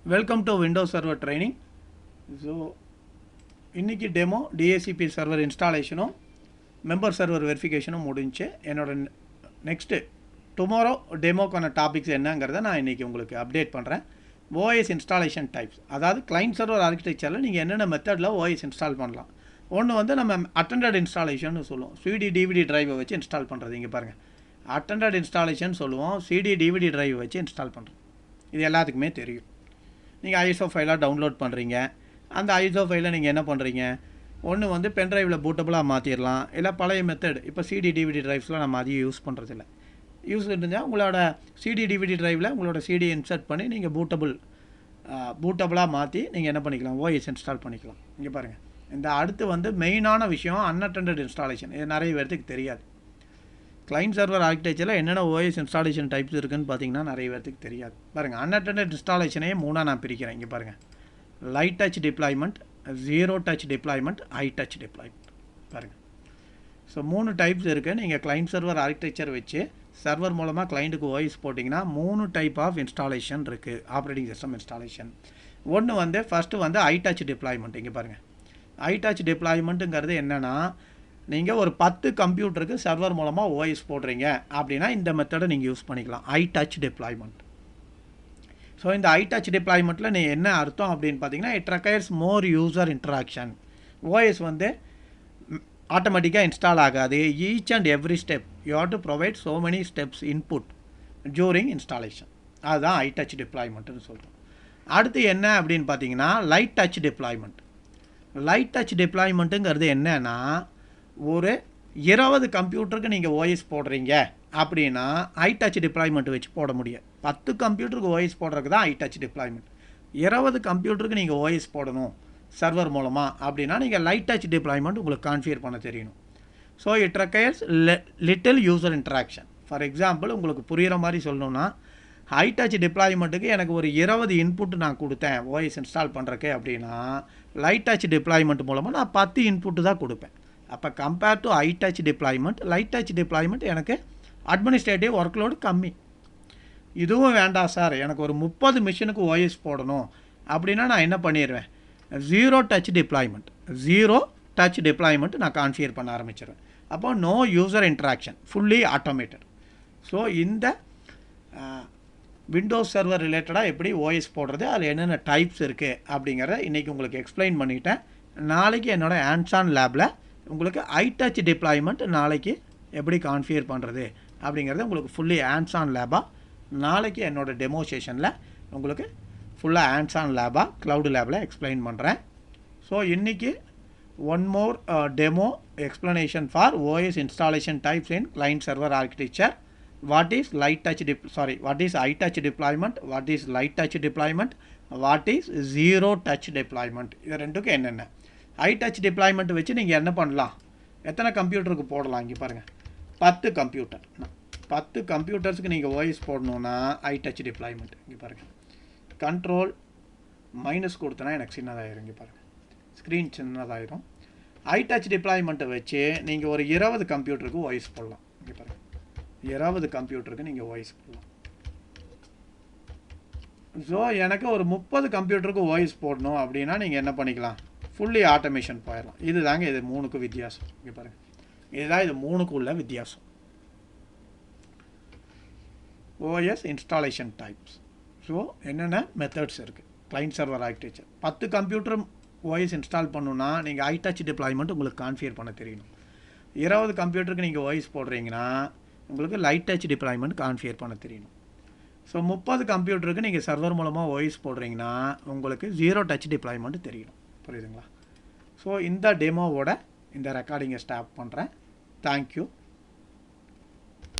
Welcome to Windows Server Training. So, இன்னைக்கு demo DHCP server இன்ஸ்டாலேஷனும் member server வெரிஃபிகேஷனும் முடிஞ்சு என்னோட நெக்ஸ்ட்டு டுமாரோ டெமோக்கான டாபிக்ஸ் என்னங்கிறத நான் இன்றைக்கி உங்களுக்கு அப்டேட் பண்ணுறேன். ஓஎஸ் இன்ஸ்டாலேஷன் டைப்ஸ், அதாவது கிளைண்ட் சர்வர் ஆர்கிடெக்சரில் நீங்கள் என்னென்ன மெத்தடில் ஓஎஸ் இன்ஸ்டால் பண்ணலாம். ஒன்று வந்து நம்ம அட்டெண்டட் இன்ஸ்டாலேஷன் சொல்லுவோம். சிடி டிவிடி டிரைவை வச்சு இன்ஸ்டால் பண்ணுறது. இங்கே பாருங்கள், அட்டெண்டட் இன்ஸ்டாலேஷன் சொல்லுவோம். சிடி டிவிடி டிரைவ் வச்சு இன்ஸ்டால் பண்ணுறது. இது எல்லாத்துக்குமே தெரியும். நீங்கள் ஐஎஸ்ஓ ஃபைலாக டவுன்லோட் பண்ணுறீங்க. அந்த ஐஎஸ்ஓ ஃபைலை நீங்கள் என்ன பண்ணுறீங்க, ஒன்று வந்து பென்ட்ரைவில் பூட்டபுளாக மாற்றிடலாம். இல்லை பழைய மெத்தட், இப்போ சிடி டிவிடி டிரைவ்ஸ்லாம் நம்ம அதிகம் யூஸ் பண்ணுறதில்ல. யூஸ் இருந்தால் உங்களோட சிடி டிவிடி டிரைவில் உங்களோட சிடி இன்சர்ட் பண்ணி நீங்கள் பூட்டபுளாக மாற்றி நீங்கள் என்ன பண்ணிக்கலாம், ஓஎஸ் இன்ஸ்டால் பண்ணிக்கலாம். இங்கே பாருங்கள், இந்த அடுத்து வந்து மெயினான விஷயம் அன்அட்டெண்டட் இன்ஸ்டாலேஷன். இது நிறைய பேர்த்துக்கு தெரியாது. கிளைண்ட் சர்வர் ஆர்கிடெக்சரில் என்னென்ன ஓஎஸ் இன்ஸ்டாலேஷன் டைப்ஸ் இருக்குதுன்னு பார்த்தீங்கன்னா நிறைய பேர்த்துக்கு தெரியாது. பாருங்கள், அன்அட்டெண்டட் இன்ஸ்டாலேஷனே மூணாக நான் பிரிக்கிறேன். இங்கே பாருங்கள், light touch deployment, zero touch deployment, high touch deployment. பாருங்கள், ஸோ 3 டைப்ஸ் இருக்குது. நீங்கள் கிளைண்ட் சர்வர் ஆர்கிடெக்சர் வச்சு சர்வர் மூலமாக கிளைண்ட்டுக்கு ஓஎஸ் போட்டிங்கன்னா 3 டைப் ஆஃப் இன்ஸ்டாலேஷன் இருக்குது. Operating system installation. ஒன்று வந்து ஃபஸ்ட்டு வந்து ஹை டச் டிப்ளாய்மெண்ட். இங்கே பாருங்கள், ஹை டச் டிப்ளாய்மெண்ட்டுங்கிறது என்னென்னா, நீங்கள் ஒரு 10 கம்ப்யூட்டருக்கு சர்வர் மூலமாக ஓஎஸ் போடுறீங்க அப்படின்னா இந்த மெத்தடை நீங்கள் யூஸ் பண்ணிக்கலாம், ஹை டச் டிப்ளாய்மெண்ட். ஸோ இந்த ஹை டச் டிப்ளாய்மெண்ட்டில் நீங்கள் என்ன அர்த்தம் அப்படின்னு பார்த்தீங்கன்னா, it requires more user interaction. OS வந்து ஆட்டோமேட்டிக்காக இன்ஸ்டால் ஆகாது. Each and every step you have to provide so many steps input during installation. அதுதான் ஹை டச் டிப்ளாய்மெண்ட்டுன்னு சொல்கிறோம். அடுத்து என்ன அப்படின்னு பார்த்தீங்கன்னா, light touch deployment. Light touch டிப்ளாய்மெண்ட்டுங்கிறது என்னன்னா, ஒரு 20 கம்ப்யூட்டருக்கு நீங்கள் ஓஎஸ் போடுறீங்க அப்படின்னா ஹை டச் டிப்ளாய்மெண்ட் வச்சு போட முடியாது. 10 கம்ப்யூட்டருக்கு ஓஎஸ் போடுறதுக்கு தான் ஹை டச் டிப்ளாய்மெண்ட். 20 கம்ப்யூட்டருக்கு நீங்கள் ஓஎஸ் போடணும் சர்வர் மூலமாக அப்படின்னா நீங்கள் லைட் டச் டிப்ளாய்மெண்ட் உங்களுக்கு கான்ஃபிகர் பண்ண தெரியணும். So it requires little user interaction. For example, உங்களுக்கு புரிகிற மாதிரி சொல்லணும்னா, ஹை டச் டிப்ளாய்மெண்ட்டுக்கு எனக்கு ஒரு 20 இன்புட் நான் கொடுத்தேன் ஓஎஸ் இன்ஸ்டால் பண்ணுறக்கு அப்படின்னா, லைட் டச் டிப்ளாய்மெண்ட் மூலமாக நான் 10 இன்புட்டு தான் கொடுப்பேன். அப்போ compare to high touch deployment, light touch deployment எனக்கு அட்மினிஸ்ட்ரேட்டிவ் ஒர்க்லோடு கம்மி. இதுவும் வேண்டாம் சார், எனக்கு ஒரு 30 மிஷினுக்கு ஓஎஸ் போடணும் அப்படின்னா நான் என்ன பண்ணிடுவேன், zero touch deployment. Zero touch deployment நான் கான்ஃபிகர் பண்ண ஆரம்பிச்சிடுவேன். அப்போ no user interaction, fully automated. So இந்த விண்டோஸ் சர்வர் ரிலேட்டடாக எப்படி ஓஎஸ் போடுறது, அதில் என்னென்ன டைப்ஸ் இருக்குது அப்படிங்கிறத இன்றைக்கி உங்களுக்கு எக்ஸ்பிளைன் பண்ணிட்டேன். நாளைக்கு என்னோடய ஹேண்ட்ஸ் ஆன் லேபில் உங்களுக்கு ஹை டச் டிப்ளாய்மெண்ட் நாளைக்கு எப்படி கான்ஃபிகர் பண்ணுறது அப்படிங்கிறத உங்களுக்கு ஃபுல்லி ஹேண்ட்ஸ் ஆன் லேபாக நாளைக்கு என்னோடய டெமோ செஷனில் உங்களுக்கு ஃபுல்லாக ஹேண்ட்ஸ் ஆன் லேபாக க்ளவுட் லேபில் எக்ஸ்பிளைன் பண்ணுறேன். ஸோ இன்றைக்கி one more demo explanation for OS installation types in client server architecture. What is what is high touch deployment, what is light touch deployment, what is zero touch deployment. இது ரெண்டுக்கும் என்னென்ன. High touch deployment வச்சு நீங்கள் என்ன பண்ணலாம், எத்தனை கம்ப்யூட்டருக்கு போடலாம். இங்கே பாருங்கள், 10 கம்ப்யூட்டர். 10 கம்ப்யூட்டர்ஸுக்கு நீங்கள் ஓஎஸ் போடணுன்னா ஹை டச் டிப்ளாய்மெண்ட். இங்கே பாருங்கள், கண்ட்ரோல் மைனஸ் கொடுத்தனா எனக்கு சின்னதாகிடும். இங்கே பாருங்கள், ஸ்க்ரீன் சின்னதாகிடும். ஹை டச் டிப்ளாய்மெண்ட்டை வச்சு நீங்கள் ஒரு 20 கம்ப்யூட்டருக்கு ஓஎஸ் போடலாம். இங்கே பாருங்கள், 20 கம்ப்யூட்டருக்கு நீங்கள் ஓஎஸ் போடலாம். ஸோ எனக்கு ஒரு 30 கம்ப்யூட்டருக்கு ஓஎஸ் போடணும் அப்படின்னா நீங்கள் என்ன பண்ணிக்கலாம், ஃபுல்லி ஆட்டோமேஷன் போயிடலாம். இது தாங்க இது 3க்கு வித்தியாசம். இங்கே பாருங்கள், இதுதான் இது 3க்கு உள்ள வித்தியாசம். OS installation types. ஸோ என்னென்ன மெத்தட்ஸ் இருக்குது client server architecture. 10 computer OS install பண்ணணுன்னா நீங்கள் ஹை டச் டிப்ளாய்மெண்ட் உங்களுக்கு கான்ஃபிகர் பண்ண தெரியணும். 20 கம்ப்யூட்டருக்கு நீங்கள் ஓஎஸ் போடுறீங்கன்னா உங்களுக்கு லைட் டச் டிப்ளாய்மெண்ட் கான்ஃபிகர் பண்ண தெரியணும். ஸோ 30 கம்ப்யூட்டருக்கு நீங்கள் சர்வர் மூலமாக ஓஎஸ் போடுறீங்கன்னா உங்களுக்கு ஜீரோ டச் டிப்ளாய்மெண்ட் தெரியணும். புரியுதுங்களா? ஸோ இந்த டெமோவோட இந்த ரெக்கார்டிங்கை ஸ்டாப் பண்ணுறேன். தேங்க்யூ.